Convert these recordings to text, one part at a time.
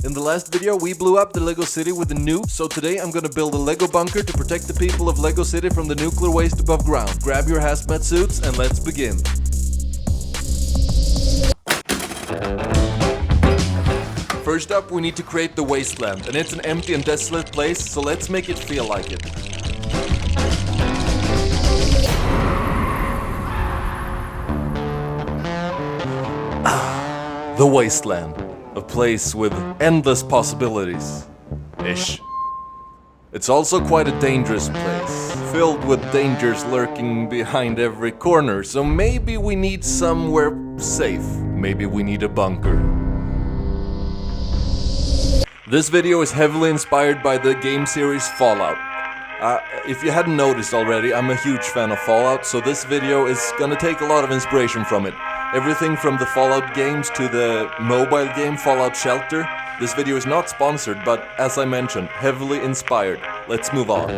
In the last video, we blew up the Lego city with a nuke, so today I'm gonna build a Lego bunker to protect the people of Lego City from the nuclear waste above ground. Grab your hazmat suits and let's begin. First up, we need to create the wasteland, and it's an empty and desolate place, so let's make it feel like it. The wasteland. A place with endless possibilities. Ish. It's also quite a dangerous place, filled with dangers lurking behind every corner, so maybe we need somewhere safe. Maybe we need a bunker. This video is heavily inspired by the game series Fallout. If you hadn't noticed already, I'm a huge fan of Fallout, so this video is gonna take a lot of inspiration from it. Everything from the Fallout games to the mobile game Fallout Shelter. This video is not sponsored, but as I mentioned, heavily inspired. Let's move on.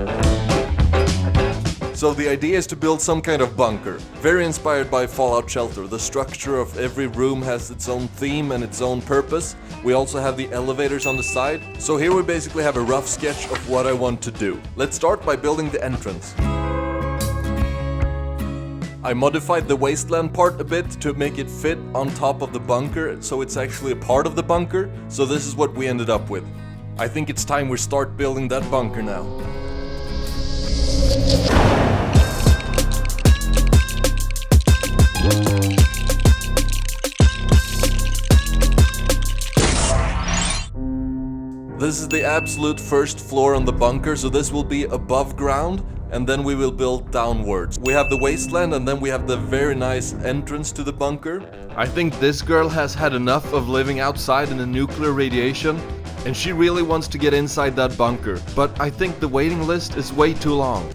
So the idea is to build some kind of bunker. Very inspired by Fallout Shelter. The structure of every room has its own theme and its own purpose. We also have the elevators on the side. So here we basically have a rough sketch of what I want to do. Let's start by building the entrance. I modified the wasteland part a bit to make it fit on top of the bunker, so it's actually a part of the bunker. So this is what we ended up with. I think it's time we start building that bunker now. This is the absolute first floor on the bunker, so this will be above ground. And then we will build downwards. We have the wasteland and then we have the very nice entrance to the bunker. I think this girl has had enough of living outside in the nuclear radiation and she really wants to get inside that bunker. But I think the waiting list is way too long.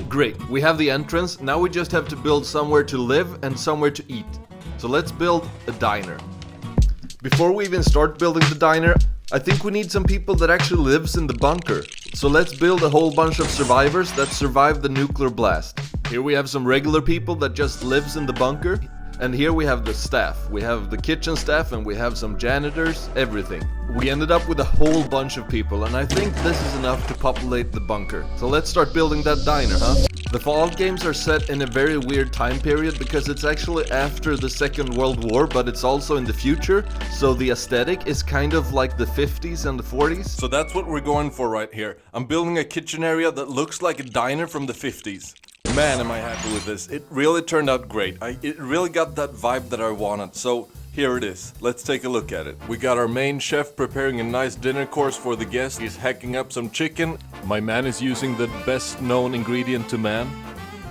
Great, we have the entrance. Now we just have to build somewhere to live and somewhere to eat. So let's build a diner. Before we even start building the diner, I think we need some people that actually lives in the bunker. So let's build a whole bunch of survivors that survived the nuclear blast. Here we have some regular people that just lives in the bunker. And here we have the staff. We have the kitchen staff and we have some janitors, everything. We ended up with a whole bunch of people and I think this is enough to populate the bunker. So let's start building that diner, huh? The Fallout games are set in a very weird time period because it's actually after the Second World War, but it's also in the future. So the aesthetic is kind of like the 50s and the 40s. So that's what we're going for right here. I'm building a kitchen area that looks like a diner from the 50s. Man, am I happy with this. It really turned out great. It really got that vibe that I wanted. So here it is. Let's take a look at it. We got our main chef preparing a nice dinner course for the guests. He's hacking up some chicken. My man is using the best known ingredient to man,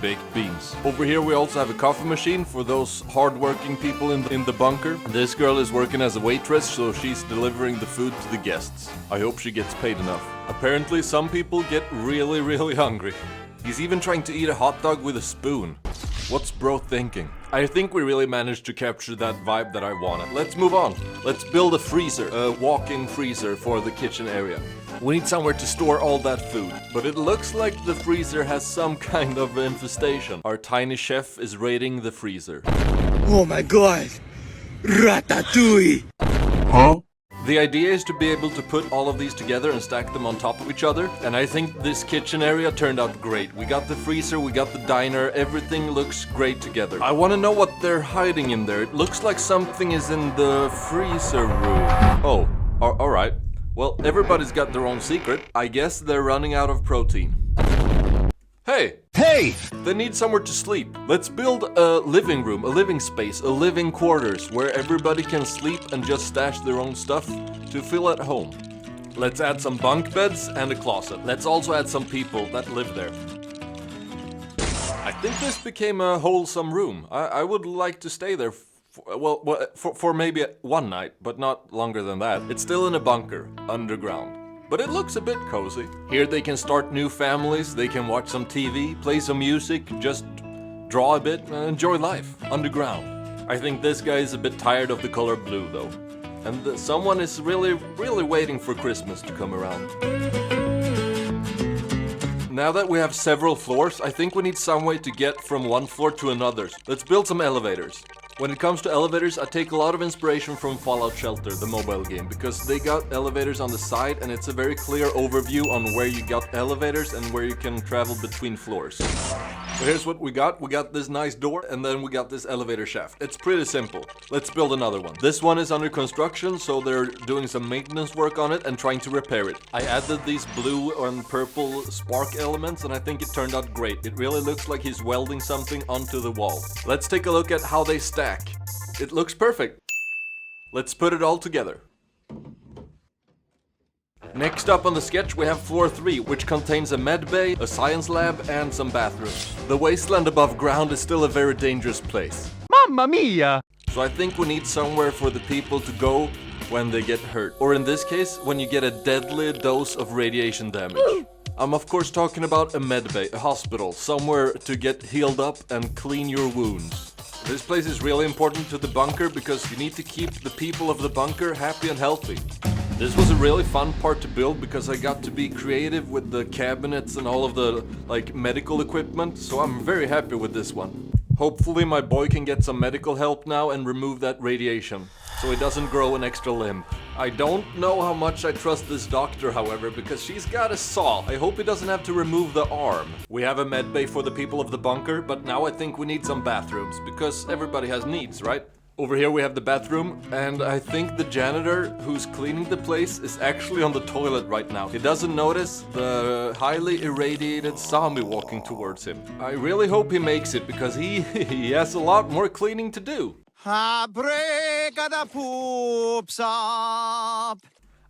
baked beans. Over here we also have a coffee machine for those hard-working people in the bunker. This girl is working as a waitress, so she's delivering the food to the guests. I hope she gets paid enough. Apparently some people get really hungry. He's even trying to eat a hot dog with a spoon. What's bro thinking? I think we really managed to capture that vibe that I wanted. Let's move on. Let's build a freezer, a walk-in freezer for the kitchen area. We need somewhere to store all that food. But it looks like the freezer has some kind of infestation. Our tiny chef is raiding the freezer. Oh my god! Ratatouille! Huh? The idea is to be able to put all of these together and stack them on top of each other. And I think this kitchen area turned out great. We got the freezer, we got the diner, everything looks great together. I want to know what they're hiding in there. It looks like something is in the freezer room. Oh, alright. Well, everybody's got their own secret. I guess they're running out of protein. Hey! Hey! They need somewhere to sleep. Let's build a living room, a living space, a living quarters where everybody can sleep and just stash their own stuff to feel at home. Let's add some bunk beds and a closet. Let's also add some people that live there. I think this became a wholesome room. I would like to stay there for maybe one night, but not longer than that. It's still in a bunker, underground. But it looks a bit cozy. Here they can start new families, they can watch some TV, play some music, just draw a bit and enjoy life underground. I think this guy is a bit tired of the color blue though. And someone is really waiting for Christmas to come around. Now that we have several floors, I think we need some way to get from one floor to another. Let's build some elevators. When it comes to elevators, I take a lot of inspiration from Fallout Shelter, the mobile game, because they got elevators on the side and it's a very clear overview on where you got elevators and where you can travel between floors. So here's what we got. We got this nice door and then we got this elevator shaft. It's pretty simple. Let's build another one. This one is under construction, so they're doing some maintenance work on it and trying to repair it. I added these blue and purple spark elements and I think it turned out great. It really looks like he's welding something onto the wall. Let's take a look at how they stack. It looks perfect. Let's put it all together. Next up on the sketch we have floor 3, which contains a med bay, a science lab and some bathrooms. The wasteland above ground is still a very dangerous place. Mamma mia! So I think we need somewhere for the people to go when they get hurt. Or in this case, when you get a deadly dose of radiation damage. I'm of course talking about a med bay, a hospital, somewhere to get healed up and clean your wounds. This place is really important to the bunker because you need to keep the people of the bunker happy and healthy. This was a really fun part to build because I got to be creative with the cabinets and all of the medical equipment, so I'm very happy with this one. Hopefully my boy can get some medical help now and remove that radiation, so he doesn't grow an extra limb. I don't know how much I trust this doctor, however, because she's got a saw. I hope he doesn't have to remove the arm. We have a med bay for the people of the bunker, but now I think we need some bathrooms, because everybody has needs, right? Over here we have the bathroom, and I think the janitor who's cleaning the place is actually on the toilet right now. He doesn't notice the highly irradiated zombie walking towards him. I really hope he makes it, because he has a lot more cleaning to do. Break the poops up.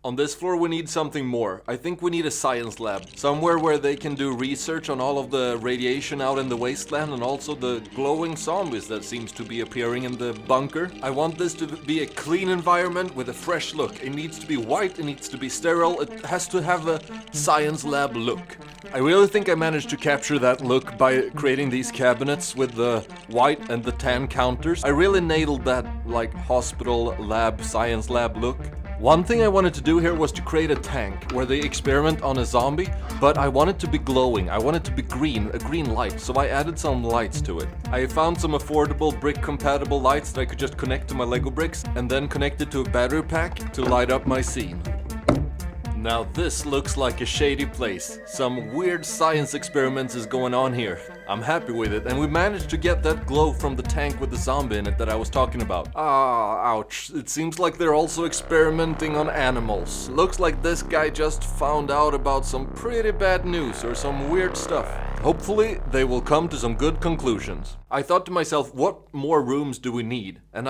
On this floor we need something more. I think we need a science lab. Somewhere where they can do research on all of the radiation out in the wasteland and also the glowing zombies that seems to be appearing in the bunker. I want this to be a clean environment with a fresh look. It needs to be white, it needs to be sterile, it has to have a science lab look. I really think I managed to capture that look by creating these cabinets with the white and the tan counters. I really nailed that hospital lab, science lab look. One thing I wanted to do here was to create a tank where they experiment on a zombie, but I want it to be glowing. I want it to be green, a green light, so I added some lights to it. I found some affordable brick-compatible lights that I could just connect to my Lego bricks and then connect it to a battery pack to light up my scene. Now this looks like a shady place. Some weird science experiments is going on here. I'm happy with it, and we managed to get that glow from the tank with the zombie in it that I was talking about. Ouch. It seems like they're also experimenting on animals. Looks like this guy just found out about some pretty bad news or some weird stuff. Hopefully, they will come to some good conclusions. I thought to myself, what more rooms do we need? And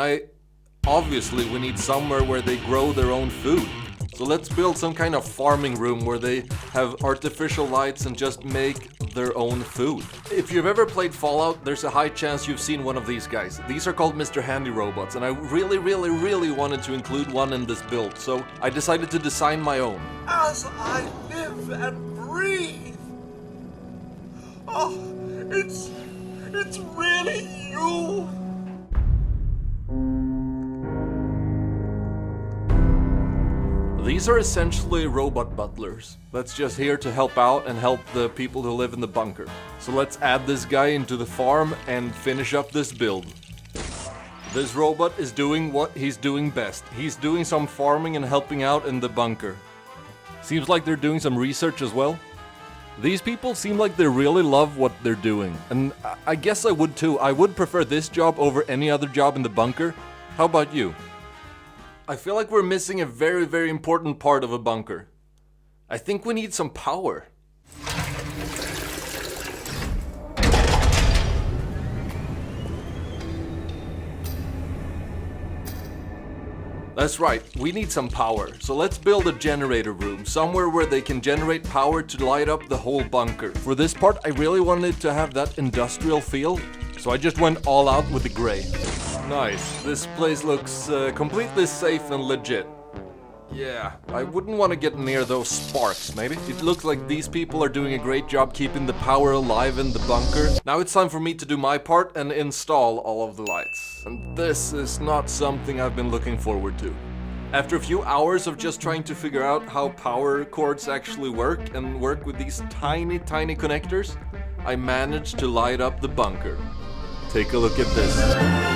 obviously we need somewhere where they grow their own food. So let's build some kind of farming room where they have artificial lights and just make their own food. If you've ever played Fallout, there's a high chance you've seen one of these guys. These are called Mr. Handy robots, and I really wanted to include one in this build, so I decided to design my own. As I live and breathe. Oh, it's really you. These are essentially robot butlers. That's just here to help out and help the people who live in the bunker. So let's add this guy into the farm and finish up this build. This robot is doing what he's doing best. He's doing some farming and helping out in the bunker. Seems like they're doing some research as well. These people seem like they really love what they're doing. And I guess I would too. I would prefer this job over any other job in the bunker. How about you? I feel like we're missing a very important part of a bunker. I think we need some power. That's right, we need some power. So let's build a generator room, somewhere where they can generate power to light up the whole bunker. For this part, I really wanted to have that industrial feel, so I just went all out with the gray. Nice. This place looks completely safe and legit. Yeah, I wouldn't want to get near those sparks, maybe. It looks like these people are doing a great job keeping the power alive in the bunker. Now it's time for me to do my part and install all of the lights. And this is not something I've been looking forward to. After a few hours of just trying to figure out how power cords actually work and work with these tiny connectors, I managed to light up the bunker. Take a look at this.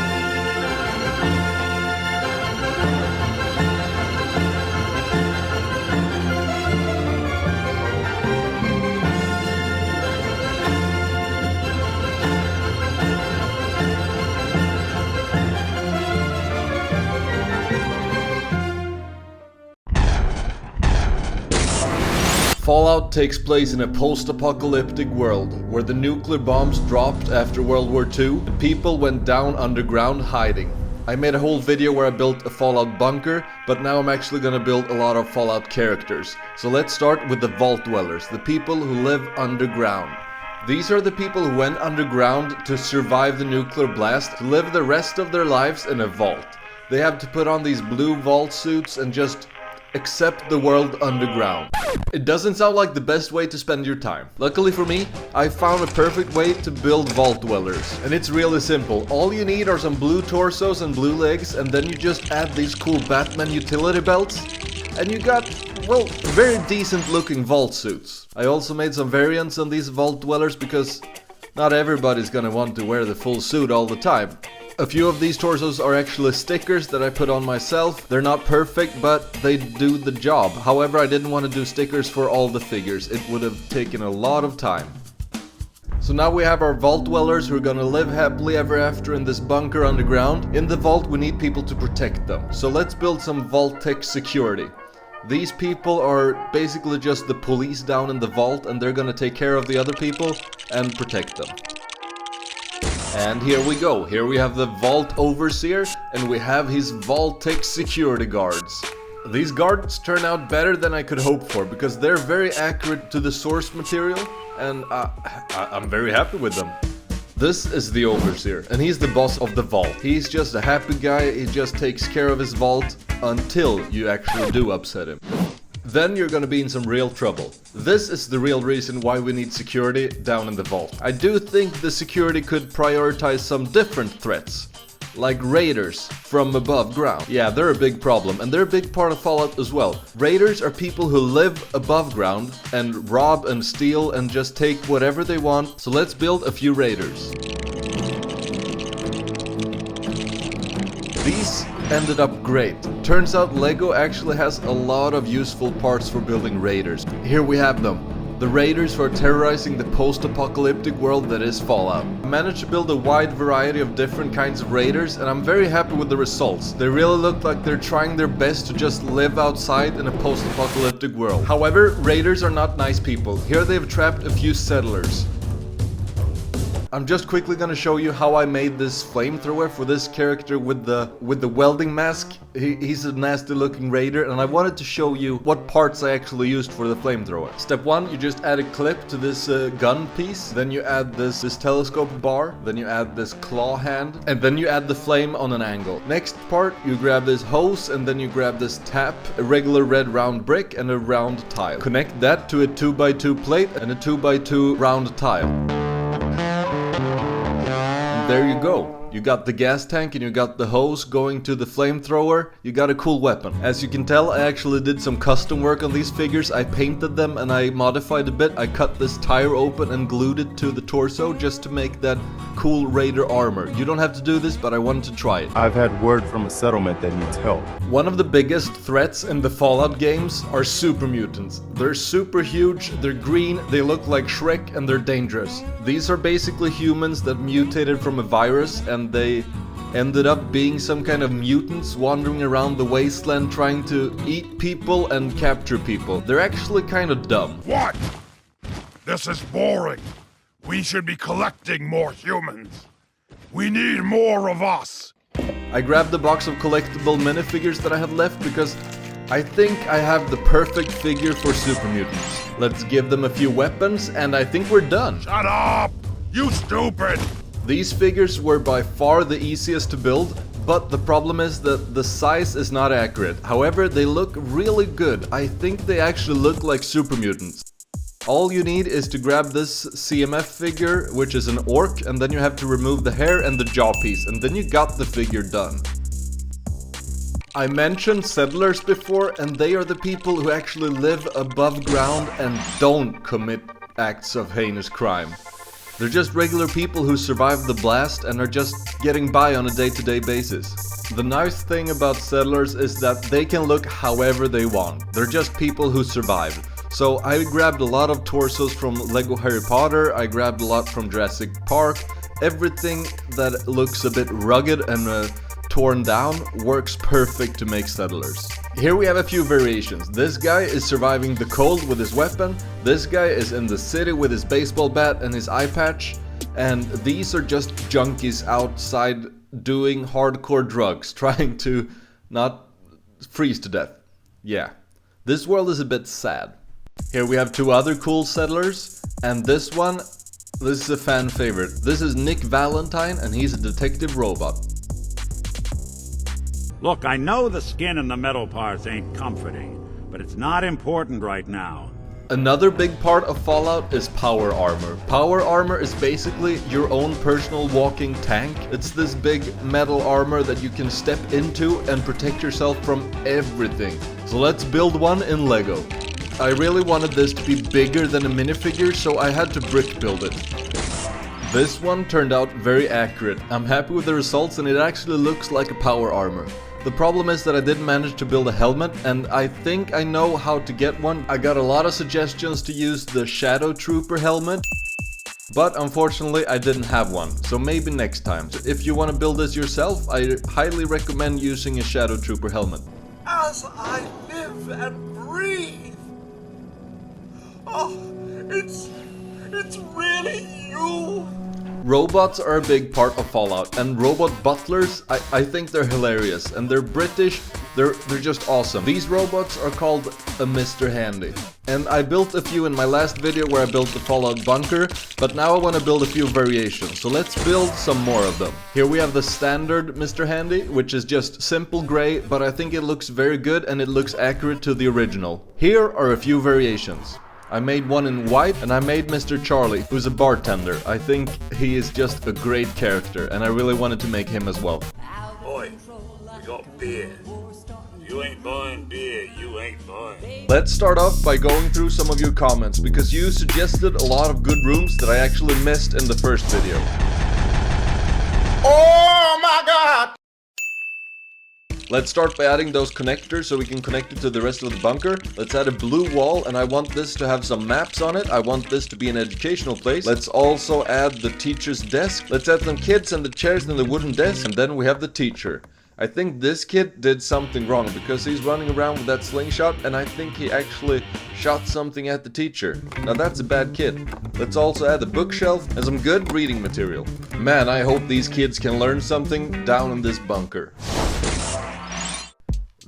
Fallout takes place in a post-apocalyptic world where the nuclear bombs dropped after World War II and people went down underground hiding. I made a whole video where I built a Fallout bunker, but now I'm actually gonna build a lot of Fallout characters. So let's start with the Vault Dwellers, the people who live underground. These are the people who went underground to survive the nuclear blast, to live the rest of their lives in a vault. They have to put on these blue vault suits and just accept the world underground. It doesn't sound like the best way to spend your time. Luckily for me, I found a perfect way to build Vault Dwellers. And it's really simple. All you need are some blue torsos and blue legs, and then you just add these cool Batman utility belts, and you got, well, very decent looking vault suits. I also made some variants on these Vault Dwellers because not everybody's gonna want to wear the full suit all the time. A few of these torsos are actually stickers that I put on myself. They're not perfect, but they do the job. However, I didn't want to do stickers for all the figures. It would have taken a lot of time. So now we have our Vault Dwellers who are gonna live happily ever after in this bunker underground. In the vault, we need people to protect them. So let's build some Vault Tech security. These people are basically just the police down in the vault, and they're gonna take care of the other people and protect them. And here we go. Here we have the Vault Overseer, and we have his Vault Tech security guards. These guards turn out better than I could hope for, because they're very accurate to the source material, and I'm very happy with them. This is the Overseer, and he's the boss of the vault. He's just a happy guy, he just takes care of his vault until you actually do upset him. Then you're gonna be in some real trouble. This is the real reason why we need security down in the vault. I do think the security could prioritize some different threats, like raiders from above ground. Yeah, they're a big problem, and they're a big part of Fallout as well. Raiders are people who live above ground and rob and steal and just take whatever they want. So let's build a few raiders. These ended up great. Turns out LEGO actually has a lot of useful parts for building raiders. Here we have them. The raiders who are terrorizing the post-apocalyptic world that is Fallout. I managed to build a wide variety of different kinds of raiders, and I'm very happy with the results. They really look like they're trying their best to just live outside in a post-apocalyptic world. However, raiders are not nice people. Here they've trapped a few settlers. I'm just quickly gonna show you how I made this flamethrower for this character with the welding mask. He's a nasty looking raider, and I wanted to show you what parts I actually used for the flamethrower. Step 1, you just add a clip to this gun piece, then you add this telescope bar, then you add this claw hand, and then you add the flame on an angle. Next part, you grab this hose, and then you grab this tap, a regular red round brick, and a round tile. Connect that to a 2x2 plate and a 2x2 round tile. There you go. You got the gas tank and you got the hose going to the flamethrower. You got a cool weapon. As you can tell, I actually did some custom work on these figures. I painted them and I modified a bit. I cut this tire open and glued it to the torso just to make that cool raider armor. You don't have to do this, but I wanted to try it. I've had word from a settlement that needs help. One of the biggest threats in the Fallout games are super mutants. They're super huge, they're green, they look like Shrek, and they're dangerous. These are basically humans that mutated from a virus, and they ended up being some kind of mutants wandering around the wasteland trying to eat people and capture people. They're actually kind of dumb. What? This is boring. We should be collecting more humans. We need more of us. I grabbed the box of collectible minifigures that I had left because I think I have the perfect figure for super mutants. Let's give them a few weapons and I think we're done. Shut up! You stupid! These figures were by far the easiest to build, but the problem is that the size is not accurate. However, they look really good. I think they actually look like super mutants. All you need is to grab this CMF figure, which is an orc, and then you have to remove the hair and the jaw piece, and then you got the figure done. I mentioned settlers before, and they are the people who actually live above ground and don't commit acts of heinous crime. They're just regular people who survived the blast and are just getting by on a day-to-day basis. The nice thing about settlers is that they can look however they want. They're just people who survived. So I grabbed a lot of torsos from Lego Harry Potter, I grabbed a lot from Jurassic Park, everything that looks a bit rugged and torn down works perfect to make settlers. Here we have a few variations. This guy is surviving the cold with his weapon, this guy is in the city with his baseball bat and his eye patch, and these are just junkies outside doing hardcore drugs, trying to not freeze to death. Yeah, this world is a bit sad. Here we have two other cool settlers, and this is a fan favorite. This is Nick Valentine, and he's a detective robot. Look, I know the skin and the metal parts ain't comforting, but it's not important right now. Another big part of Fallout is power armor. Power armor is basically your own personal walking tank. It's this big metal armor that you can step into and protect yourself from everything. So let's build one in Lego. I really wanted this to be bigger than a minifigure, so I had to brick build it. This one turned out very accurate. I'm happy with the results, and it actually looks like a power armor. The problem is that I didn't manage to build a helmet, and I think I know how to get one. I got a lot of suggestions to use the Shadow Trooper helmet, but unfortunately I didn't have one, so maybe next time. So if you want to build this yourself, I highly recommend using a Shadow Trooper helmet. As I live and breathe. Oh, it's really you. Robots are a big part of Fallout, and robot butlers, I think they're hilarious, and they're British, they're just awesome. These robots are called a Mr. Handy. And I built a few in my last video where I built the Fallout bunker, but now I want to build a few variations, so let's build some more of them. Here we have the standard Mr. Handy, which is just simple gray, but I think it looks very good and it looks accurate to the original. Here are a few variations. I made one in white, and I made Mr. Charlie, who's a bartender. I think he is just a great character, and I really wanted to make him as well. Boy, we got beer. You ain't buying beer, you ain't buying. Let's start off by going through some of your comments, because you suggested a lot of good rooms that I actually missed in the first video. Oh my God! Let's start by adding those connectors so we can connect it to the rest of the bunker. Let's add a blue wall, and I want this to have some maps on it. I want this to be an educational place. Let's also add the teacher's desk. Let's add some kids and the chairs and the wooden desk, and then we have the teacher. I think this kid did something wrong because he's running around with that slingshot, and I think he actually shot something at the teacher. Now that's a bad kid. Let's also add a bookshelf and some good reading material. Man, I hope these kids can learn something down in this bunker.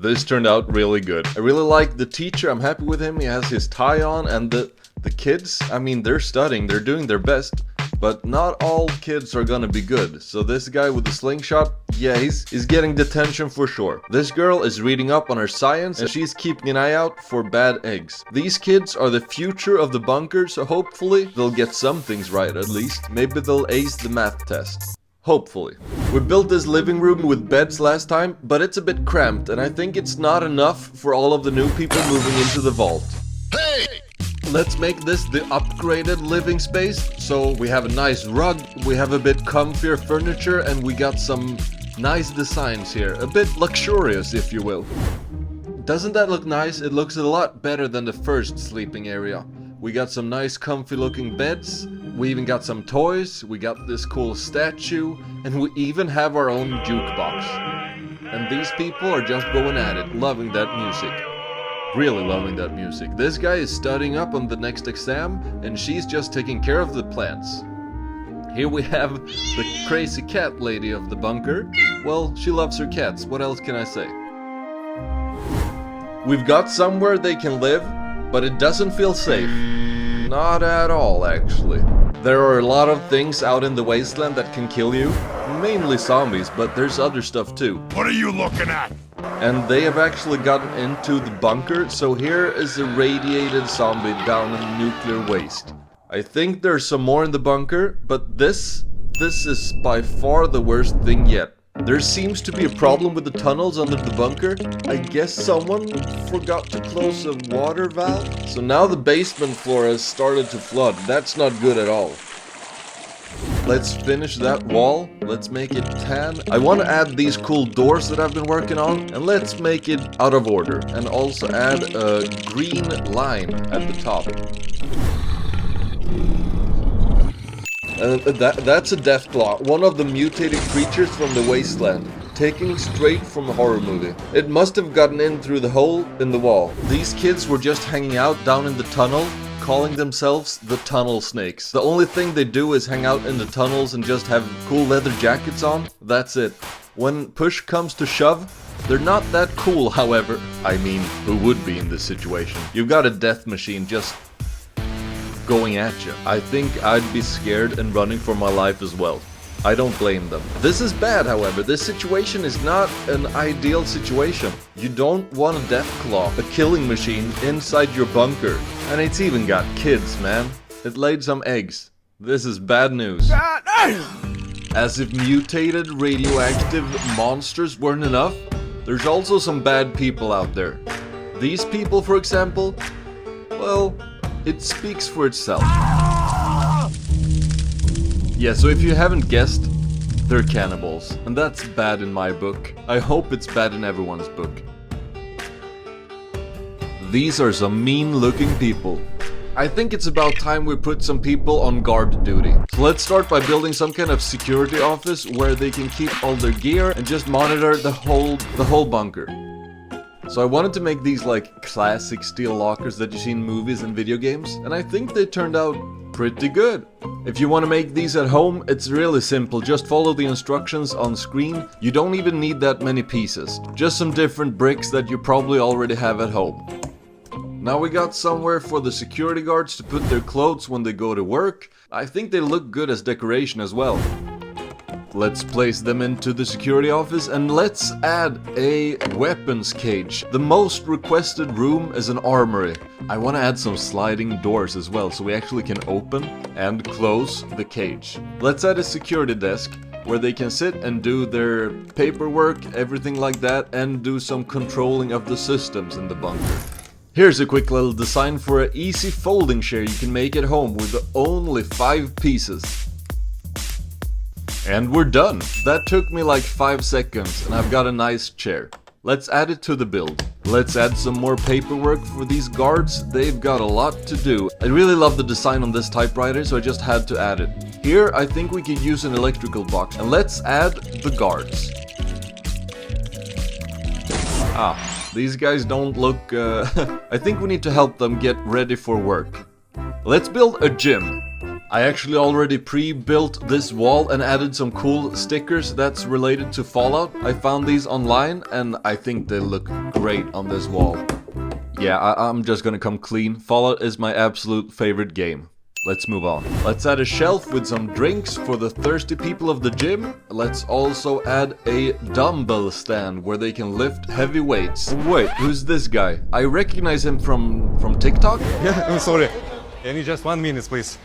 This turned out really good. I really like the teacher, I'm happy with him, he has his tie on, and the kids, I mean, they're studying, they're doing their best, but not all kids are gonna be good. So this guy with the slingshot, yeah, he's getting detention for sure. This girl is reading up on her science, and she's keeping an eye out for bad eggs. These kids are the future of the bunker, so hopefully they'll get some things right at least. Maybe they'll ace the math test. Hopefully. We built this living room with beds last time, but it's a bit cramped, and I think it's not enough for all of the new people moving into the vault. Hey! Let's make this the upgraded living space. So we have a nice rug, we have a bit comfier furniture, and we got some nice designs here. A bit luxurious, if you will. Doesn't that look nice? It looks a lot better than the first sleeping area. We got some nice comfy looking beds, we even got some toys, we got this cool statue, and we even have our own jukebox. And these people are just going at it, loving that music. Really loving that music. This guy is studying up on the next exam, and she's just taking care of the plants. Here we have the crazy cat lady of the bunker. Well, she loves her cats, what else can I say? We've got somewhere they can live, but it doesn't feel safe. Not at all, actually. There are a lot of things out in the wasteland that can kill you. Mainly zombies, but there's other stuff too. What are you looking at? And they have actually gotten into the bunker, so here is a radiated zombie down in nuclear waste. I think there's some more in the bunker, but this is by far the worst thing yet. There seems to be a problem with the tunnels under the bunker. I guess someone forgot to close a water valve. So now the basement floor has started to flood. That's not good at all. Let's finish that wall. Let's make it tan. I want to add these cool doors that I've been working on. And let's make it out of order. And also add a green line at the top. That's a Deathclaw, one of the mutated creatures from the wasteland. taken straight from a horror movie. It must have gotten in through the hole in the wall. These kids were just hanging out down in the tunnel, calling themselves the Tunnel Snakes. The only thing they do is hang out in the tunnels and just have cool leather jackets on. That's it. When push comes to shove, they're not that cool, however. I mean, who would be in this situation? You've got a death machine just going at you. I think I'd be scared and running for my life as well. I don't blame them. This is bad, however. This situation is not an ideal situation. You don't want a Deathclaw, a killing machine, inside your bunker. And it's even got kids, man. It laid some eggs. This is bad news. As if mutated radioactive monsters weren't enough, there's also some bad people out there. These people, for example, well, it speaks for itself. Yeah, so if you haven't guessed, they're cannibals. And that's bad in my book. I hope it's bad in everyone's book. These are some mean-looking people. I think it's about time we put some people on guard duty. So let's start by building some kind of security office where they can keep all their gear and just monitor the whole bunker. So I wanted to make these like classic steel lockers that you see in movies and video games, and I think they turned out pretty good. If you want to make these at home, it's really simple. Just follow the instructions on screen. You don't even need that many pieces. Just some different bricks that you probably already have at home. Now we got somewhere for the security guards to put their clothes when they go to work. I think they look good as decoration as well. Let's place them into the security office and let's add a weapons cage. The most requested room is an armory. I want to add some sliding doors as well so we actually can open and close the cage. Let's add a security desk where they can sit and do their paperwork, everything like that, and do some controlling of the systems in the bunker. Here's a quick little design for an easy folding chair you can make at home with only 5 pieces. And we're done. That took me like 5 seconds and I've got a nice chair. Let's add it to the build. Let's add some more paperwork for these guards. They've got a lot to do. I really love the design on this typewriter, so I just had to add it. Here I think we could use an electrical box. And let's add the guards. These guys don't look... I think we need to help them get ready for work. Let's build a gym. I actually already pre-built this wall and added some cool stickers that's related to Fallout. I found these online and I think they look great on this wall. Yeah, I'm just gonna come clean. Fallout is my absolute favorite game. Let's move on. Let's add a shelf with some drinks for the thirsty people of the gym. Let's also add a dumbbell stand where they can lift heavy weights. Wait, who's this guy? I recognize him from TikTok? Yeah, I'm sorry. I need just 1 minute, please.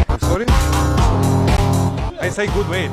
I'm sorry? I say good weight.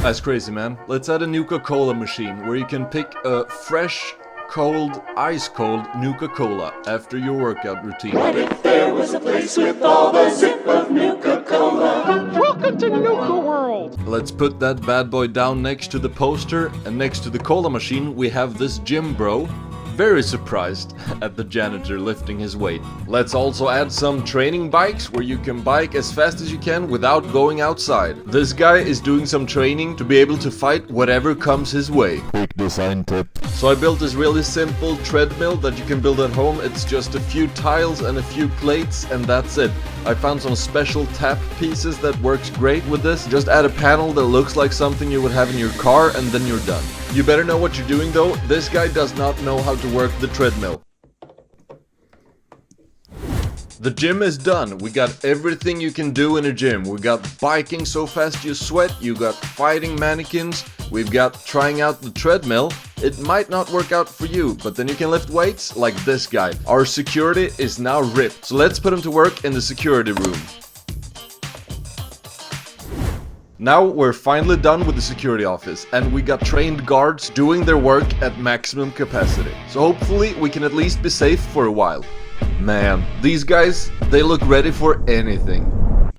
That's crazy, man. Let's add a Nuka-Cola machine where you can pick a fresh, cold, ice-cold Nuka-Cola after your workout routine. What if there was a place with all the zip of Nuka-Cola? Welcome to Nuka World! Let's put that bad boy down next to the poster, and next to the cola machine we have this gym bro. Very surprised at the janitor lifting his weight. Let's also add some training bikes where you can bike as fast as you can without going outside. This guy is doing some training to be able to fight whatever comes his way. Quick design tip. So I built this really simple treadmill that you can build at home. It's just a few tiles and a few plates and that's it. I found some special tap pieces that works great with this. Just add a panel that looks like something you would have in your car and then you're done. You better know what you're doing though. This guy does not know how to work the treadmill. The gym is done. We got everything you can do in a gym. We got biking so fast you sweat. You got fighting mannequins. We've got trying out the treadmill. It might not work out for you, but then you can lift weights like this guy. Our security is now ripped. So let's put him to work in the security room. Now we're finally done with the security office and we got trained guards doing their work at maximum capacity. So hopefully we can at least be safe for a while. Man, these guys, they look ready for anything.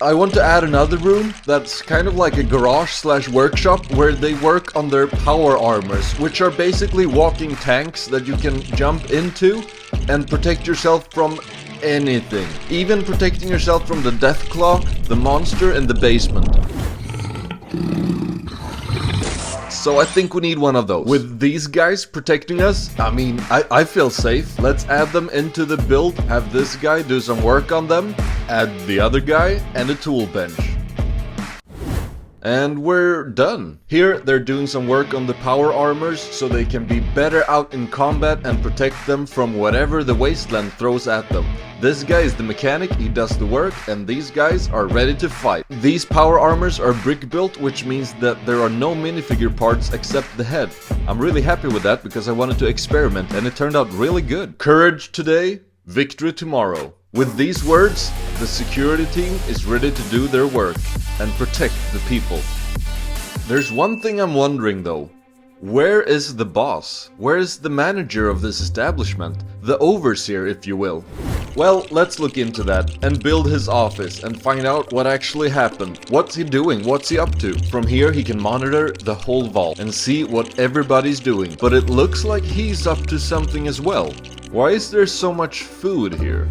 I want to add another room that's kind of like a garage slash workshop where they work on their power armors, which are basically walking tanks that you can jump into and protect yourself from anything. Even protecting yourself from the Deathclaw, the monster in the basement. So I think we need one of those. With these guys protecting us, I mean, I feel safe. Let's add them into the build, have this guy do some work on them, add the other guy, and a tool bench. And we're done. Here they're doing some work on the power armors so they can be better out in combat and protect them from whatever the wasteland throws at them. This guy is the mechanic, he does the work, and these guys are ready to fight. These power armors are brick built, which means that there are no minifigure parts except the head. I'm really happy with that because I wanted to experiment and it turned out really good. Courage today, victory tomorrow. With these words, the security team is ready to do their work and protect the people. There's one thing I'm wondering though. Where is the boss? Where is the manager of this establishment? The overseer, if you will. Well, let's look into that and build his office and find out what actually happened. What's he doing? What's he up to? From here he can monitor the whole vault and see what everybody's doing. But it looks like he's up to something as well. Why is there so much food here?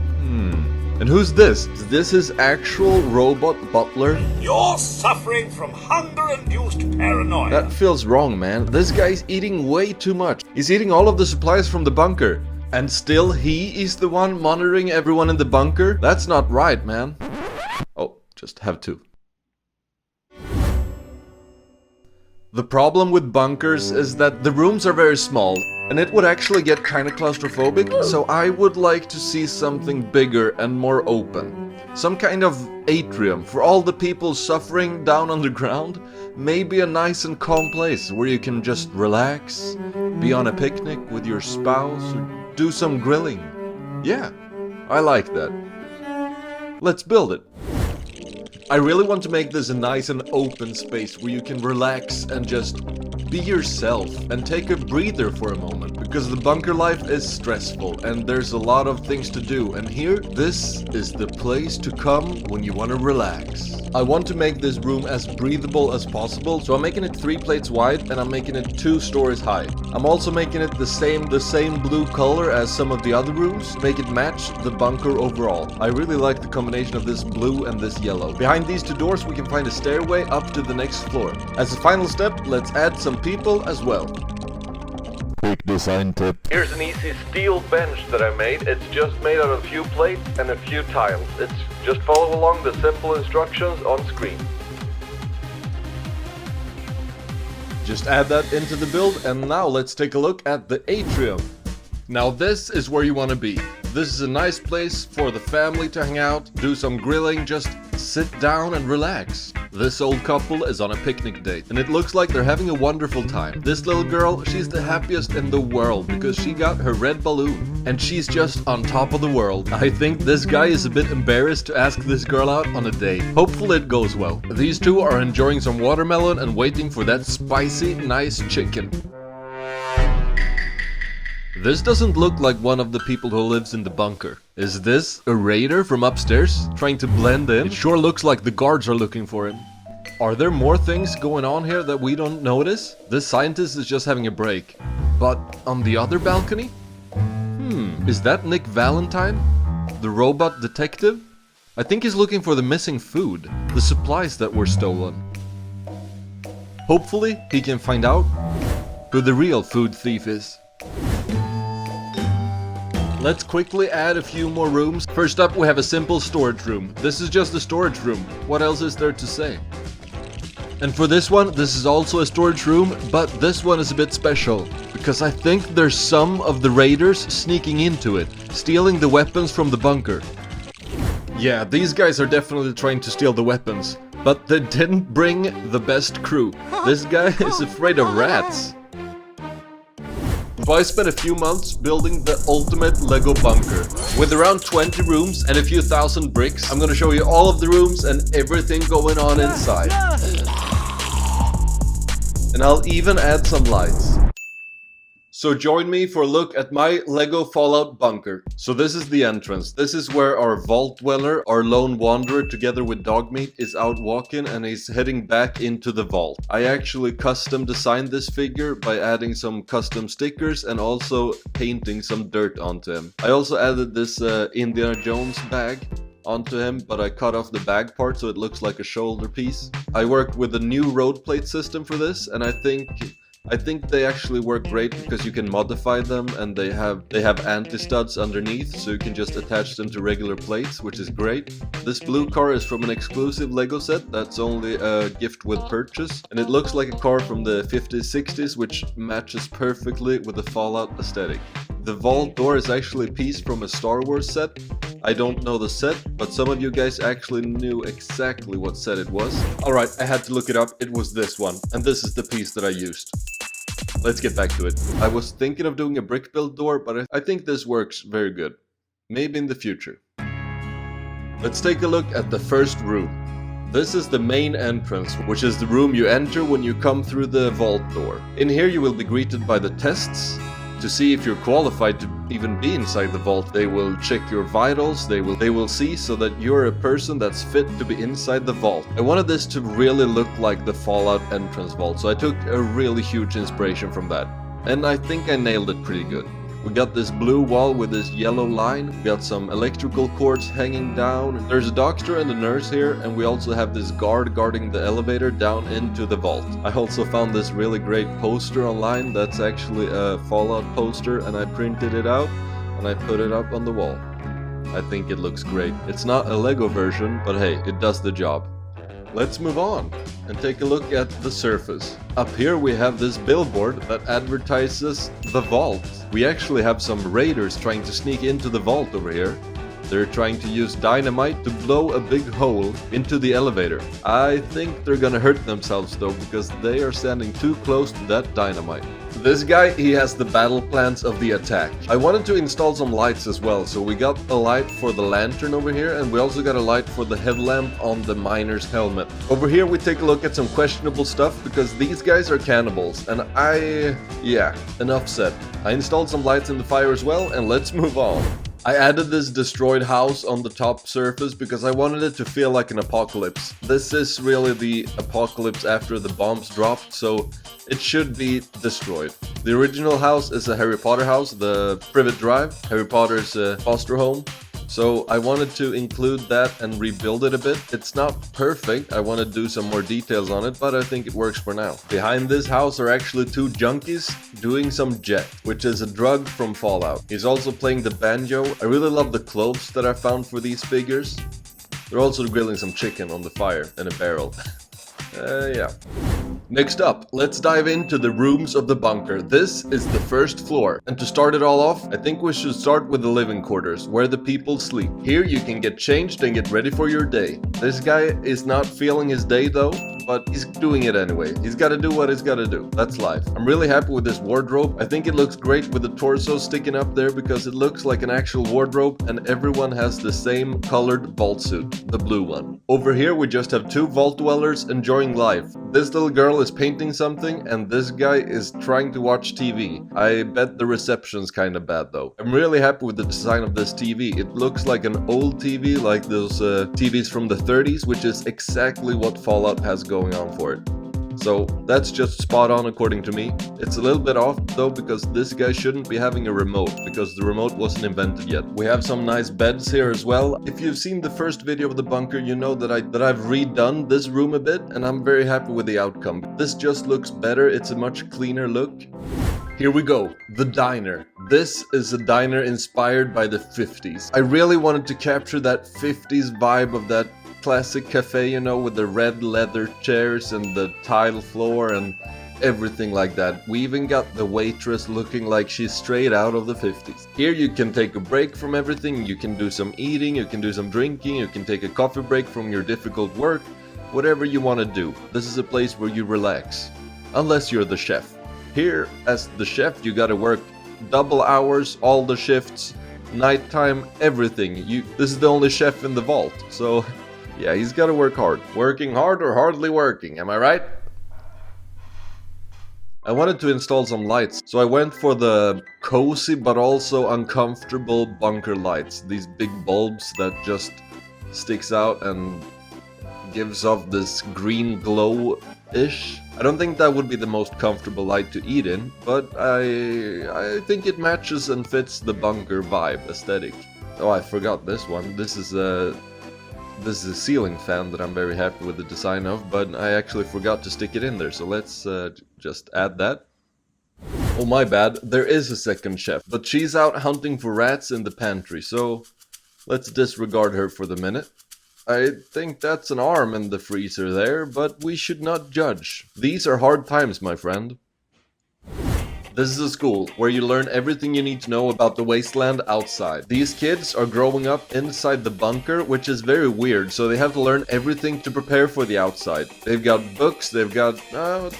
And who's this? Is this his actual robot butler? You're suffering from hunger-induced paranoia. That feels wrong, man. This guy's eating way too much. He's eating all of the supplies from the bunker. And still he is the one monitoring everyone in the bunker? That's not right, man. Oh, just have to. The problem with bunkers is that the rooms are very small, and it would actually get kinda claustrophobic, so I would like to see something bigger and more open. Some kind of atrium for all the people suffering down underground. Maybe a nice and calm place where you can just relax, be on a picnic with your spouse, or do some grilling. Yeah, I like that. Let's build it. I really want to make this a nice and open space where you can relax and just be yourself and take a breather for a moment, because the bunker life is stressful and there's a lot of things to do, and here, this is the place to come when you want to relax. I want to make this room as breathable as possible, so I'm making it 3 plates wide and I'm making it 2 stories high. I'm also making it the same blue color as some of the other rooms, make it match the bunker overall. I really like the combination of this blue and this yellow. Behind these 2 doors we can find a stairway up to the next floor. As a final step, let's add some people as well. Quick design tip. Here's an easy steel bench that I made. It's just made out of a few plates and a few tiles. It's just follow along the simple instructions on screen. Just add that into the build, and now let's take a look at the atrium. Now this is where you want to be. This is a nice place for the family to hang out, do some grilling, just sit down and relax. This old couple is on a picnic date, and it looks like they're having a wonderful time. This little girl, she's the happiest in the world because she got her red balloon, and she's just on top of the world. I think this guy is a bit embarrassed to ask this girl out on a date. Hopefully it goes well. These two are enjoying some watermelon and waiting for that spicy, nice chicken. This doesn't look like one of the people who lives in the bunker. Is this a raider from upstairs, trying to blend in? It sure looks like the guards are looking for him. Are there more things going on here that we don't notice? This scientist is just having a break. But on the other balcony? Is that Nick Valentine? The robot detective? I think he's looking for the missing food, the supplies that were stolen. Hopefully he can find out who the real food thief is. Let's quickly add a few more rooms. First up, we have a simple storage room. This is just a storage room. What else is there to say? And for this one, this is also a storage room, but this one is a bit special, because I think there's some of the raiders sneaking into it, stealing the weapons from the bunker. Yeah, these guys are definitely trying to steal the weapons, but they didn't bring the best crew. This guy is afraid of rats. So I spent a few months building the ultimate Lego bunker. With around 20 rooms and a few thousand bricks, I'm gonna show you all of the rooms and everything going on inside. And I'll even add some lights. So join me for a look at my Lego Fallout bunker. So this is the entrance. This is where our vault dweller, our lone wanderer together with Dogmeat, is out walking and he's heading back into the vault. I actually custom designed this figure by adding some custom stickers and also painting some dirt onto him. I also added this Indiana Jones bag. onto him, but I cut off the bag part so it looks like a shoulder piece. I worked with a new road plate system for this, and I think they actually work great because you can modify them, and they have anti-studs underneath, so you can just attach them to regular plates, which is great. This blue car is from an exclusive Lego set that's only a gift with purchase, and it looks like a car from the 50s, 60s, which matches perfectly with the Fallout aesthetic. The vault door is actually a piece from a Star Wars set. I don't know the set, but some of you guys actually knew exactly what set it was. Alright, I had to look it up. It was this one, and this is the piece that I used. Let's get back to it. I was thinking of doing a brick build door, but I think this works very good. Maybe in the future. Let's take a look at the first room. This is the main entrance, which is the room you enter when you come through the vault door. In here you will be greeted by the tests. To see if you're qualified to even be inside the vault, they will check your vitals, they will see so that you're a person that's fit to be inside the vault. I wanted this to really look like the Fallout entrance vault, so I took a really huge inspiration from that. And I think I nailed it pretty good. We got this blue wall with this yellow line, we got some electrical cords hanging down, there's a doctor and a nurse here, and we also have this guard guarding the elevator down into the vault. I also found this really great poster online that's actually a Fallout poster, and I printed it out and I put it up on the wall. I think it looks great. It's not a Lego version, but hey, it does the job. Let's move on and take a look at the surface. Up here we have this billboard that advertises the vault. We actually have some raiders trying to sneak into the vault over here. They're trying to use dynamite to blow a big hole into the elevator. I think they're gonna hurt themselves though, because they are standing too close to that dynamite. This guy, he has the battle plans of the attack. I wanted to install some lights as well, so we got a light for the lantern over here, and we also got a light for the headlamp on the miner's helmet. Over here we take a look at some questionable stuff, because these guys are cannibals, and yeah, enough said. I installed some lights in the fire as well, and let's move on. I added this destroyed house on the top surface because I wanted it to feel like an apocalypse. This is really the apocalypse after the bombs dropped, so it should be destroyed. The original house is a Harry Potter house, the Privet Drive, Harry Potter's foster home. So I wanted to include that and rebuild it a bit. It's not perfect, I want to do some more details on it, but I think it works for now. Behind this house are actually two junkies doing some jet, which is a drug from Fallout. He's also playing the banjo. I really love the clothes that I found for these figures. They're also grilling some chicken on the fire in a barrel. Yeah. Next up, let's dive into the rooms of the bunker. This is the first floor. And to start it all off, I think we should start with the living quarters, where the people sleep. Here you can get changed and get ready for your day. This guy is not feeling his day though, but he's doing it anyway. He's gotta do what he's gotta do. That's life. I'm really happy with this wardrobe. I think it looks great with the torso sticking up there because it looks like an actual wardrobe, and everyone has the same colored vault suit, the blue one. Over here we just have two vault dwellers enjoying life. This little girl is painting something, and this guy is trying to watch TV. I bet the reception's kinda bad though. I'm really happy with the design of this TV. It looks like an old TV, like those TVs from the 30s, which is exactly what Fallout has going on for it. So that's just spot on according to me. It's a little bit off though because this guy shouldn't be having a remote because the remote wasn't invented yet. We have some nice beds here as well. If you've seen the first video of the bunker, you know that I've redone this room a bit, and I'm very happy with the outcome. This just looks better. It's a much cleaner look. Here we go, the diner. This is a diner inspired by the 50s. I really wanted to capture that 50s vibe of that classic cafe, you know, with the red leather chairs and the tile floor and everything like that. We even got the waitress looking like she's straight out of the 50s. Here you can take a break from everything, you can do some eating, you can do some drinking, you can take a coffee break from your difficult work, whatever you want to do. This is a place where you relax, unless you're the chef. Here, as the chef, you gotta work double hours, all the shifts, nighttime, everything. This is the only chef in the vault, so yeah, he's gotta work hard. Working hard or hardly working, am I right? I wanted to install some lights, so I went for the cozy but also uncomfortable bunker lights. These big bulbs that just sticks out and gives off this green glow-ish. I don't think that would be the most comfortable light to eat in, but I think it matches and fits the bunker vibe aesthetic. Oh, I forgot this one. This is a This is a ceiling fan that I'm very happy with the design of, but I actually forgot to stick it in there, so let's just add that. Oh, my bad, there is a second chef, but she's out hunting for rats in the pantry, so let's disregard her for the minute. I think that's an arm in the freezer there, but we should not judge. These are hard times, my friend. This is a school where you learn everything you need to know about the wasteland outside. These kids are growing up inside the bunker, which is very weird, so they have to learn everything to prepare for the outside. They've got books, they've got...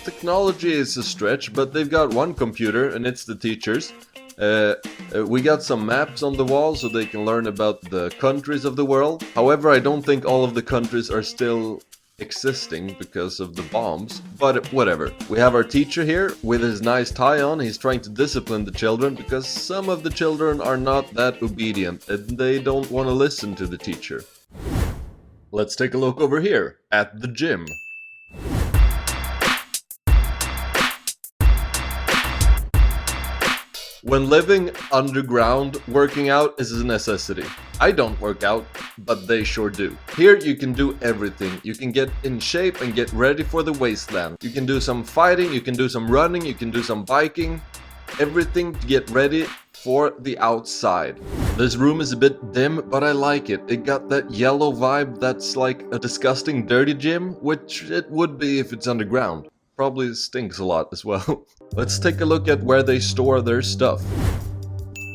technology is a stretch, but they've got one computer, and it's the teacher's. We got some maps on the wall so they can learn about the countries of the world. However, I don't think all of the countries are still existing because of the bombs, but whatever. We have our teacher here with his nice tie on. He's trying to discipline the children because some of the children are not that obedient and they don't want to listen to the teacher. Let's take a look over here at the gym. When living underground, working out is a necessity. I don't work out, but they sure do. Here you can do everything. You can get in shape and get ready for the wasteland. You can do some fighting, you can do some running, you can do some biking. Everything to get ready for the outside. This room is a bit dim, but I like it. It got that yellow vibe that's like a disgusting dirty gym, which it would be if it's underground. Probably stinks a lot as well. Let's take a look at where they store their stuff.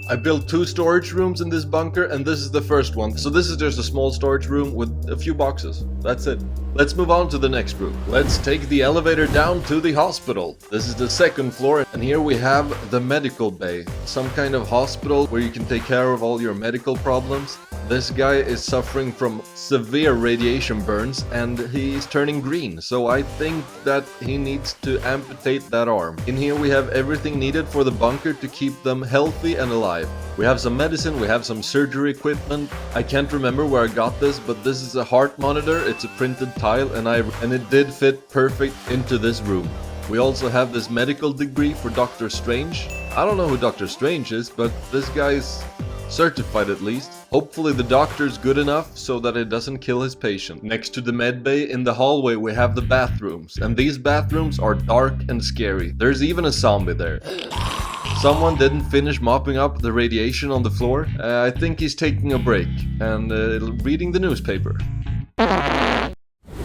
I built 2 storage rooms in this bunker, and this is the first one. So this is just a small storage room with a few boxes. That's it. Let's move on to the next room. Let's take the elevator down to the hospital. This is the 2nd floor, and here we have the medical bay. Some kind of hospital where you can take care of all your medical problems. This guy is suffering from severe radiation burns and he's turning green, so I think that he needs to amputate that arm. In here we have everything needed for the bunker to keep them healthy and alive. We have some medicine, we have some surgery equipment. I can't remember where I got this, but this is a heart monitor. It's a printed tile and it did fit perfect into this room. We also have this medical degree for Dr. Strange. I don't know who Dr. Strange is, but this guy's certified at least. Hopefully the doctor's good enough so that it doesn't kill his patient. Next to the med bay in the hallway we have the bathrooms, and these bathrooms are dark and scary. There's even a zombie there. Someone didn't finish mopping up the radiation on the floor. I think he's taking a break and reading the newspaper.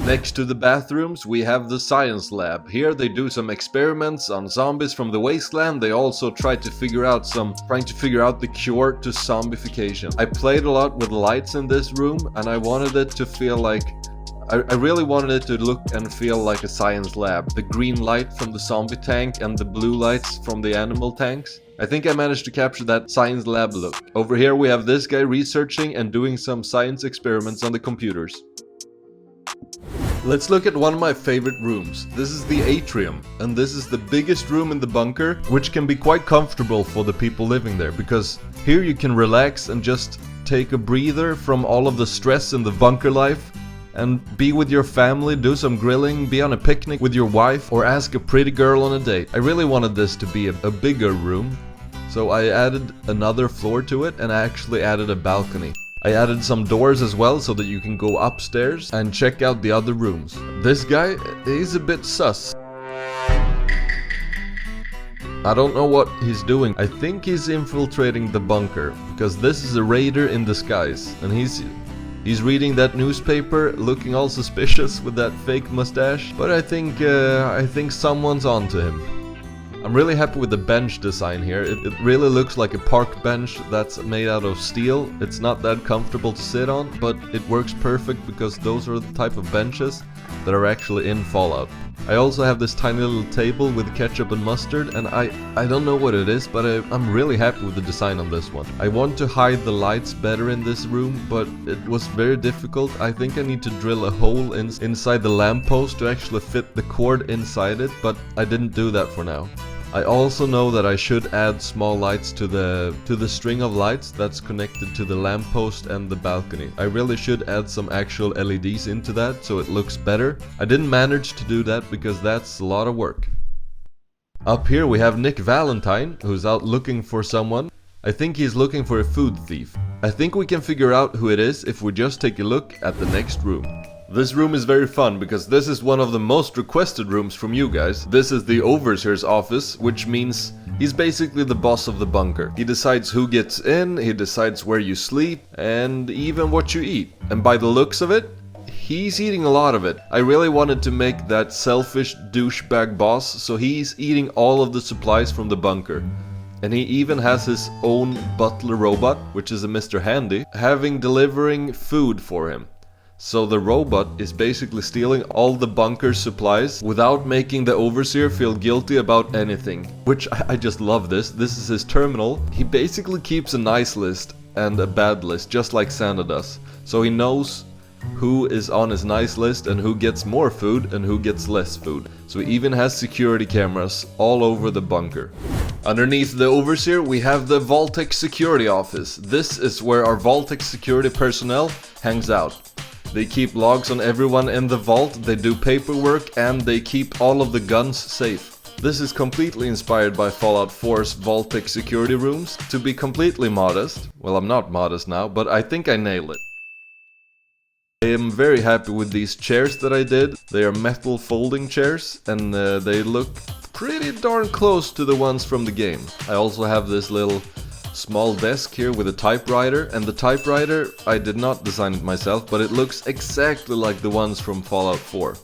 Next to the bathrooms we have the science lab. Here they do some experiments on zombies from the wasteland. They also trying to figure out the cure to zombification. I played a lot with lights in this room and I wanted it to feel like I really wanted it to look and feel like a science lab. The green light from the zombie tank and the blue lights from the animal tanks. I think I managed to capture that science lab look. Over here we have this guy researching and doing some science experiments on the computers. Let's look at one of my favorite rooms. This is the atrium, and this is the biggest room in the bunker, which can be quite comfortable for the people living there, because here you can relax and just take a breather from all of the stress in the bunker life and be with your family, do some grilling, be on a picnic with your wife, or ask a pretty girl on a date. I really wanted this to be a bigger room, so I added another floor to it and I actually added a balcony. I added some doors as well so that you can go upstairs and check out the other rooms. This guy, he's a bit sus. I don't know what he's doing. I think he's infiltrating the bunker because this is a raider in disguise and he's reading that newspaper looking all suspicious with that fake mustache. But I think someone's onto him. I'm really happy with the bench design here. It really looks like a park bench that's made out of steel. It's not that comfortable to sit on, but it works perfect because those are the type of benches that are actually in Fallout. I also have this tiny little table with ketchup and mustard, and I don't know what it is, but I'm really happy with the design on this one. I want to hide the lights better in this room, but it was very difficult. I think I need to drill a hole inside the lamppost to actually fit the cord inside it, but I didn't do that for now. I also know that I should add small lights to the string of lights that's connected to the lamppost and the balcony. I really should add some actual LEDs into that so it looks better. I didn't manage to do that because that's a lot of work. Up here we have Nick Valentine, who's out looking for someone. I think he's looking for a food thief. I think we can figure out who it is if we just take a look at the next room. This room is very fun because this is one of the most requested rooms from you guys. This is the Overseer's office, which means he's basically the boss of the bunker. He decides who gets in, he decides where you sleep, and even what you eat. And by the looks of it, he's eating a lot of it. I really wanted to make that selfish douchebag boss, so he's eating all of the supplies from the bunker. And he even has his own butler robot, which is a Mr. Handy, delivering food for him. So the robot is basically stealing all the bunker supplies without making the Overseer feel guilty about anything. Which I just love this. This is his terminal. He basically keeps a nice list and a bad list, just like Santa does. So he knows who is on his nice list and who gets more food and who gets less food. So he even has security cameras all over the bunker. Underneath the Overseer we have the Vault-Tec security office. This is where our Vault-Tec security personnel hangs out. They keep logs on everyone in the vault, they do paperwork, and they keep all of the guns safe. This is completely inspired by Fallout 4's Vault-Tec security rooms. To be completely modest, well, I'm not modest now, but I think I nailed it. I am very happy with these chairs that I did. They are metal folding chairs, and they look pretty darn close to the ones from the game. I also have this little small desk here with a typewriter, and the typewriter, I did not design it myself, but it looks exactly like the ones from Fallout 4.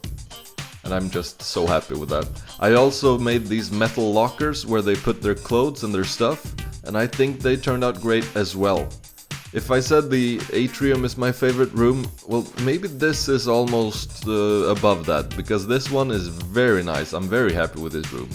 And I'm just so happy with that. I also made these metal lockers where they put their clothes and their stuff, and I think they turned out great as well. If I said the atrium is my favorite room, well, maybe this is almost above that, because this one is very nice. I'm very happy with this room.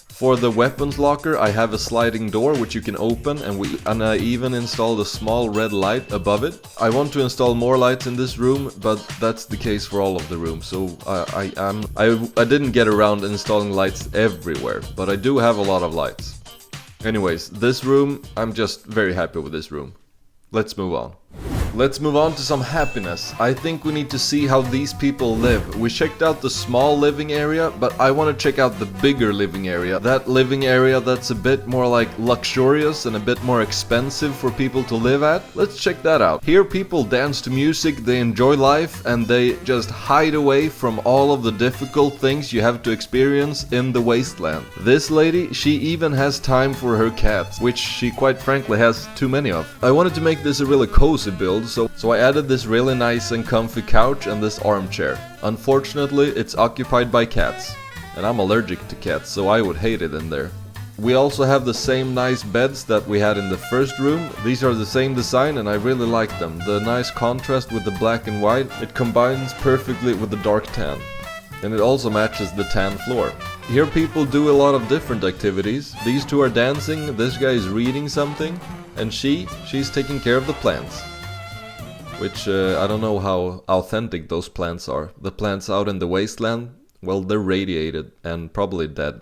For the weapons locker, I have a sliding door which you can open, and I even installed a small red light above it. I want to install more lights in this room, but that's the case for all of the rooms, so I didn't get around installing lights everywhere, but I do have a lot of lights. Anyways, this room, I'm just very happy with this room. Let's move on. Let's move on to some happiness. I think we need to see how these people live. We checked out the small living area, but I want to check out the bigger living area. That living area that's a bit more like luxurious and a bit more expensive for people to live at. Let's check that out. Here people dance to music, they enjoy life, and they just hide away from all of the difficult things you have to experience in the wasteland. This lady, she even has time for her cats, which she quite frankly has too many of. I wanted to make this a really cozy build, so I added this really nice and comfy couch and this armchair. Unfortunately, it's occupied by cats, and I'm allergic to cats, so I would hate it in there. We also have the same nice beds that we had in the first room. These are the same design and I really like them. The nice contrast with the black and white, it combines perfectly with the dark tan. And it also matches the tan floor. Here people do a lot of different activities. These two are dancing, this guy is reading something, and she's taking care of the plants. Which, I don't know how authentic those plants are. The plants out in the wasteland, well, they're radiated and probably dead.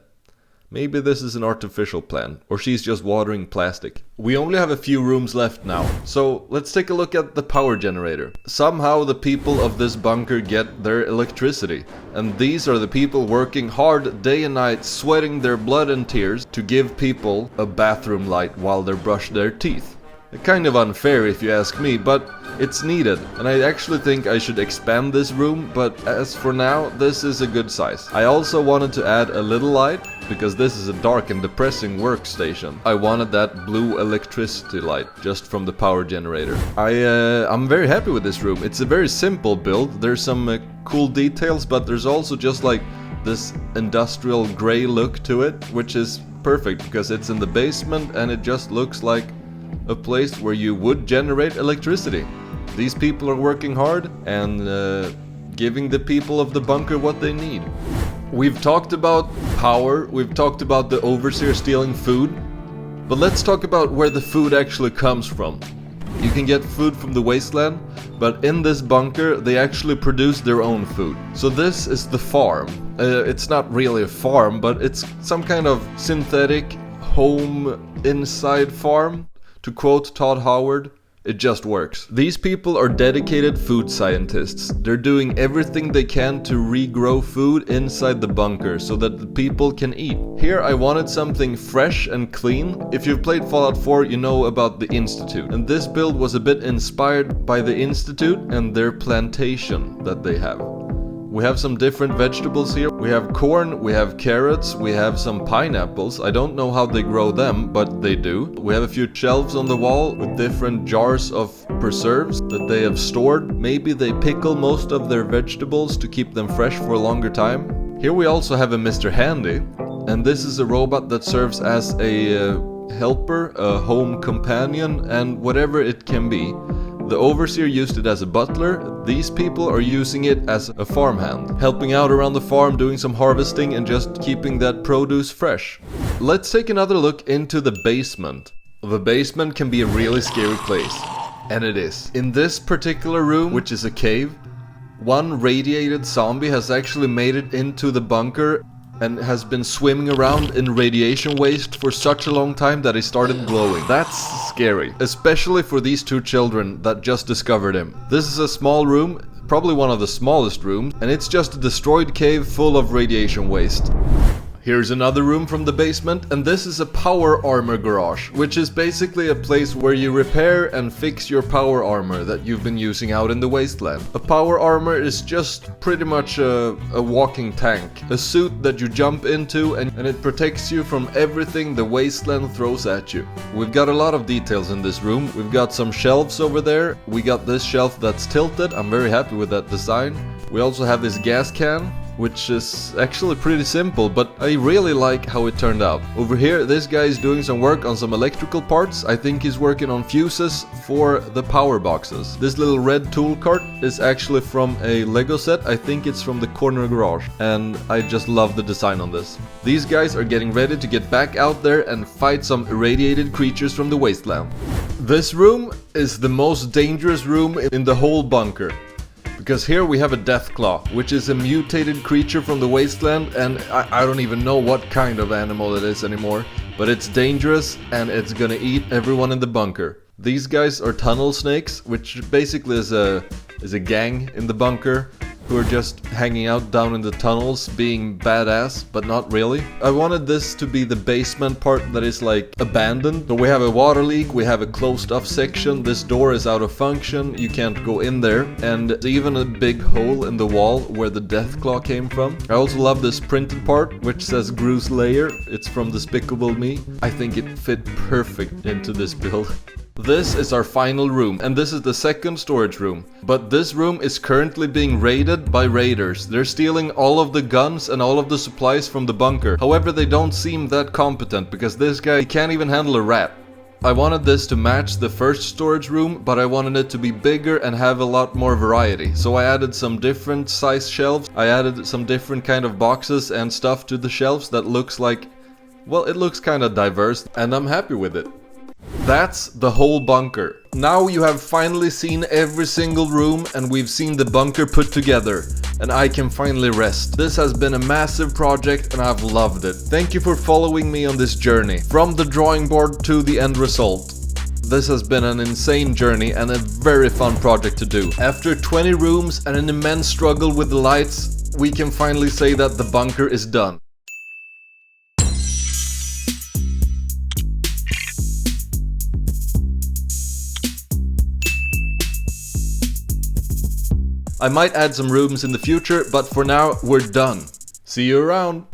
Maybe this is an artificial plant, or she's just watering plastic. We only have a few rooms left now, so let's take a look at the power generator. Somehow the people of this bunker get their electricity, and these are the people working hard day and night, sweating their blood and tears to give people a bathroom light while they brush their teeth. Kind of unfair if you ask me, but it's needed, and I actually think I should expand this room, but as for now, this is a good size. I also wanted to add a little light, because this is a dark and depressing workstation. I wanted that blue electricity light, just from the power generator. I'm very happy with this room. It's a very simple build, there's some cool details, but there's also just like this industrial gray look to it, which is perfect, because it's in the basement and it just looks like a place where you would generate electricity. These people are working hard and giving the people of the bunker what they need. We've talked about power, we've talked about the Overseer stealing food, but let's talk about where the food actually comes from. You can get food from the wasteland, but in this bunker they actually produce their own food. So this is the farm. It's not really a farm, but it's some kind of synthetic home inside farm. To quote Todd Howard, It just works. These people are dedicated food scientists. They're doing everything they can to regrow food inside the bunker so that the people can eat. Here I wanted something fresh and clean. If you've played Fallout 4, you know about the Institute. And this build was a bit inspired by the Institute and their plantation that they have. We have some different vegetables here. We have corn, we have carrots, we have some pineapples. I don't know how they grow them, but they do. We have a few shelves on the wall with different jars of preserves that they have stored. Maybe they pickle most of their vegetables to keep them fresh for a longer time. Here we also have a Mr. Handy, and this is a robot that serves as a helper, a home companion, and whatever it can be. The overseer used it as a butler. These people are using it as a farmhand, helping out around the farm, doing some harvesting and just keeping that produce fresh. Let's take another look into the basement. The basement can be a really scary place, and it is. In this particular room, which is a cave, one radiated zombie has actually made it into the bunker and has been swimming around in radiation waste for such a long time that he started glowing. That's scary, especially for these two children that just discovered him. This is a small room, probably one of the smallest rooms, and it's just a destroyed cave full of radiation waste. Here's another room from the basement, and this is a power armor garage, which is basically a place where you repair and fix your power armor that you've been using out in the wasteland. A power armor is just pretty much a walking tank, a suit that you jump into and it protects you from everything the wasteland throws at you. We've got a lot of details in this room. We've got some shelves over there. We got this shelf that's tilted. I'm very happy with that design. We also have this gas can, which is actually pretty simple, but I really like how it turned out. Over here, this guy is doing some work on some electrical parts. I think he's working on fuses for the power boxes. This little red tool cart is actually from a Lego set. I think it's from the corner garage, and I just love the design on this. These guys are getting ready to get back out there and fight some irradiated creatures from the wasteland. This room is the most dangerous room in the whole bunker. Because here we have a Deathclaw, which is a mutated creature from the wasteland, and I don't even know what kind of animal it is anymore, but it's dangerous and it's gonna eat everyone in the bunker. These guys are tunnel snakes, which basically is a gang in the bunker who are just hanging out down in the tunnels, being badass, but not really. I wanted this to be the basement part that is like abandoned. So we have a water leak, we have a closed off section, this door is out of function, you can't go in there, and even a big hole in the wall where the Deathclaw came from. I also love this printed part, which says Gru's Lair. It's from Despicable Me. I think it fit perfect into this build. This is our final room, and this is the second storage room. But this room is currently being raided by raiders. They're stealing all of the guns and all of the supplies from the bunker. However, they don't seem that competent, because this guy can't even handle a rat. I wanted this to match the first storage room, but I wanted it to be bigger and have a lot more variety. So I added some different size shelves. I added some different kind of boxes and stuff to the shelves that looks like, well, it looks kind of diverse, and I'm happy with it. That's the whole bunker. Now you have finally seen every single room, and we've seen the bunker put together, and I can finally rest. This has been a massive project and I've loved it. Thank you for following me on this journey, from the drawing board to the end result. This has been an insane journey and a very fun project to do. After 20 rooms and an immense struggle with the lights, we can finally say that the bunker is done. I might add some rooms in the future, but for now, we're done. See you around!